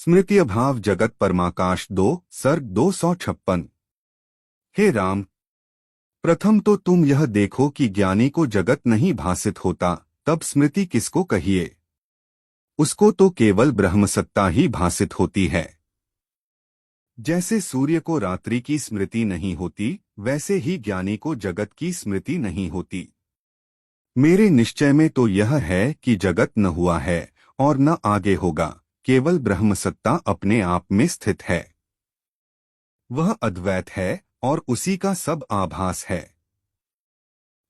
स्मृति अभाव जगत परमाकाश 2 सर्ग 256। हे राम, प्रथम तो तुम यह देखो कि ज्ञानी को जगत नहीं भासित होता, तब स्मृति किसको कहिए। उसको तो केवल ब्रह्मसत्ता ही भासित होती है। जैसे सूर्य को रात्रि की स्मृति नहीं होती, वैसे ही ज्ञानी को जगत की स्मृति नहीं होती। मेरे निश्चय में तो यह है कि जगत न हुआ है और न आगे होगा, केवल ब्रह्मसत्ता अपने आप में स्थित है। वह अद्वैत है और उसी का सब आभास है।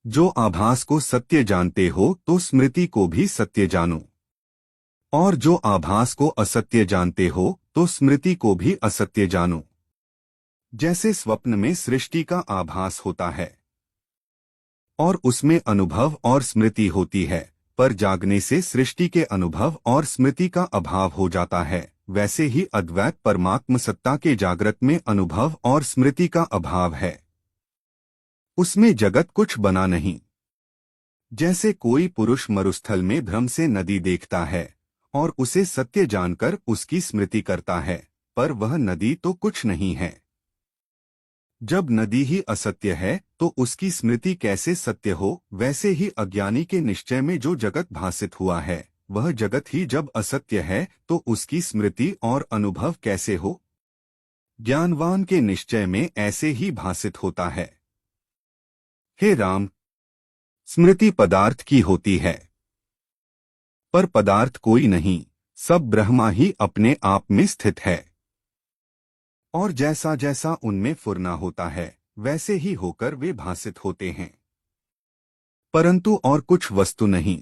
जो आभास को सत्य जानते हो तो स्मृति को भी सत्य जानो, और जो आभास को असत्य जानते हो तो स्मृति को भी असत्य जानो। जैसे स्वप्न में सृष्टि का आभास होता है और उसमें अनुभव और स्मृति होती है, पर जागने से सृष्टि के अनुभव और स्मृति का अभाव हो जाता है, वैसे ही अद्वैत परमात्म सत्ता के जागृत में अनुभव और स्मृति का अभाव है। उसमें जगत कुछ बना नहीं। जैसे कोई पुरुष मरुस्थल में भ्रम से नदी देखता है और उसे सत्य जानकर उसकी स्मृति करता है, पर वह नदी तो कुछ नहीं है। जब नदी ही असत्य है तो उसकी स्मृति कैसे सत्य हो। वैसे ही अज्ञानी के निश्चय में जो जगत भासित हुआ है, वह जगत ही जब असत्य है तो उसकी स्मृति और अनुभव कैसे हो। ज्ञानवान के निश्चय में ऐसे ही भासित होता है। हे राम, स्मृति पदार्थ की होती है, पर पदार्थ कोई नहीं, सब ब्रह्मा ही अपने आप में स्थित है। और जैसा जैसा उनमें फुरना होता है, वैसे ही होकर वे भासित होते हैं, परंतु और कुछ वस्तु नहीं।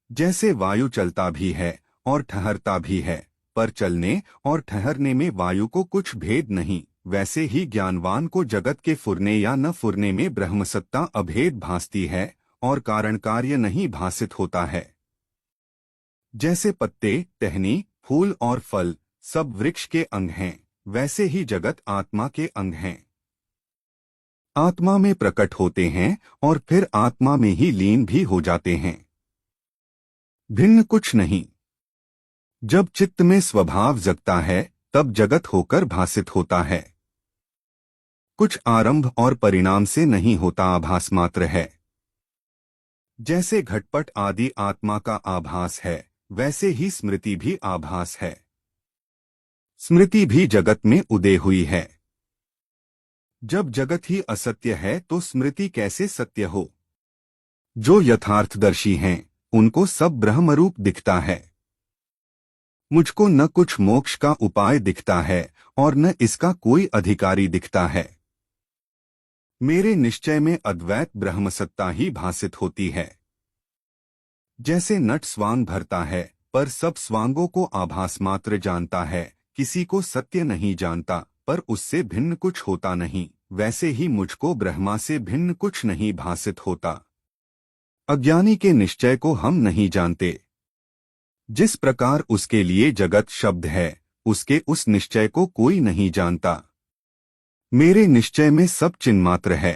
जैसे वायु चलता भी है और ठहरता भी है, पर चलने और ठहरने में वायु को कुछ भेद नहीं, वैसे ही ज्ञानवान को जगत के फुरने या न फुरने में ब्रह्मसत्ता अभेद भासती है और कारण कार्य नहीं भासित होता है। जैसे पत्ते, टहनी, फूल और फल सब वृक्ष के अंग हैं, वैसे ही जगत आत्मा के अंग हैं। आत्मा में प्रकट होते हैं और फिर आत्मा में ही लीन भी हो जाते हैं, भिन्न कुछ नहीं। जब चित्त में स्वभाव जगता है तब जगत होकर भासित होता है। कुछ आरंभ और परिणाम से नहीं होता, आभास मात्र है। जैसे घटपट आदि आत्मा का आभास है, वैसे ही स्मृति भी आभास है। स्मृति भी जगत में उदय हुई है। जब जगत ही असत्य है तो स्मृति कैसे सत्य हो। जो यथार्थदर्शी हैं, उनको सब ब्रह्मरूप दिखता है। मुझको न कुछ मोक्ष का उपाय दिखता है और न इसका कोई अधिकारी दिखता है। मेरे निश्चय में अद्वैत ब्रह्मसत्ता ही भासित होती है। जैसे नट स्वांग भरता है, पर सब स्वांगों को आभास मात्र जानता है, किसी को सत्य नहीं जानता, पर उससे भिन्न कुछ होता नहीं, वैसे ही मुझको ब्रह्मा से भिन्न कुछ नहीं भासित होता। अज्ञानी के निश्चय को हम नहीं जानते। जिस प्रकार उसके लिए जगत शब्द है, उसके उस निश्चय को कोई नहीं जानता। मेरे निश्चय में सब चिन्मात्र है।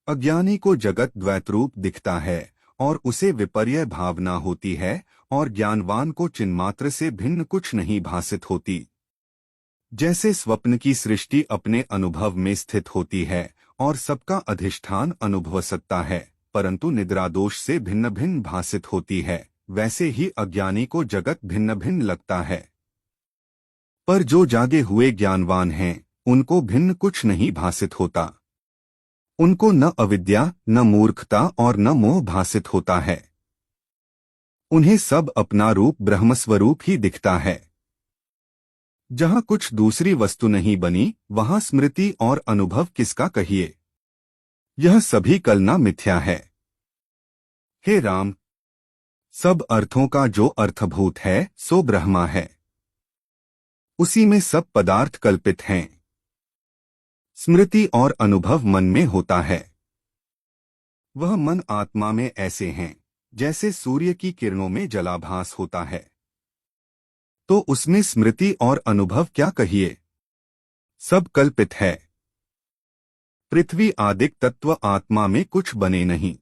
अज्ञानी को जगत द्वैतरूप दिखता है और उसे विपर्य भावना होती है, और ज्ञानवान को चिन्मात्र से भिन्न कुछ नहीं भासित होती। जैसे स्वप्न की सृष्टि अपने अनुभव में स्थित होती है और सबका अधिष्ठान अनुभव सत्ता है, परंतु निद्रादोष से भिन्न भिन्न भासित होती है, वैसे ही अज्ञानी को जगत भिन्न भिन्न लगता है। पर जो जागे हुए ज्ञानवान हैं, उनको भिन्न कुछ नहीं भासित होता। उनको न अविद्या, न मूर्खता और न मोह भासित होता है। उन्हें सब अपना रूप ब्रह्मस्वरूप ही दिखता है। जहाँ कुछ दूसरी वस्तु नहीं बनी, वहाँ स्मृति और अनुभव किसका कहिए। यह सभी कलना मिथ्या है। हे राम, सब अर्थों का जो अर्थभूत है सो ब्रह्मा है। उसी में सब पदार्थ कल्पित हैं। स्मृति और अनुभव मन में होता है। वह मन आत्मा में ऐसे हैं जैसे सूर्य की किरणों में जलाभास होता है, तो उसमें स्मृति और अनुभव क्या कहिए। सब कल्पित है। पृथ्वी आदिक तत्व आत्मा में कुछ बने नहीं।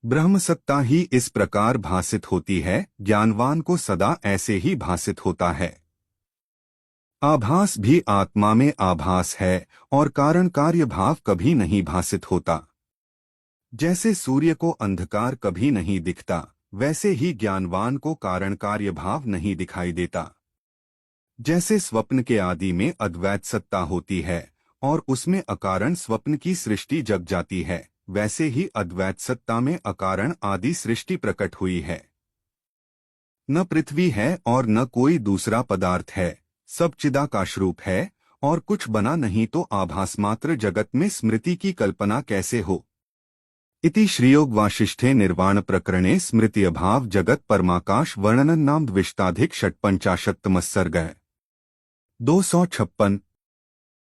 ब्रह्म सत्ता ही इस प्रकार भासित होती है, ज्ञानवान को सदा ऐसे ही भासित होता है। आभास भी आत्मा में आभास है और कारण कार्य भाव कभी नहीं भासित होता। जैसे सूर्य को अंधकार कभी नहीं दिखता, वैसे ही ज्ञानवान को कारण कार्य भाव नहीं दिखाई देता। जैसे स्वप्न के आदि में अद्वैत सत्ता होती है और उसमें अकारण स्वप्न की सृष्टि जग जाती है, वैसे ही अद्वैत सत्ता में अकारण आदि सृष्टि प्रकट हुई है। न पृथ्वी है और न कोई दूसरा पदार्थ है, सब चिदाकाश रूप है और कुछ बना नहीं, तो आभासमात्र जगत में स्मृति की कल्पना कैसे हो। इति श्रीयोग वासिष्ठे निर्वाण प्रकरणे स्मृति अभाव जगत परमाकाश वर्णनं नाम द्विष्टाधिक षट्पंचाशत्तमः सर्गः 256।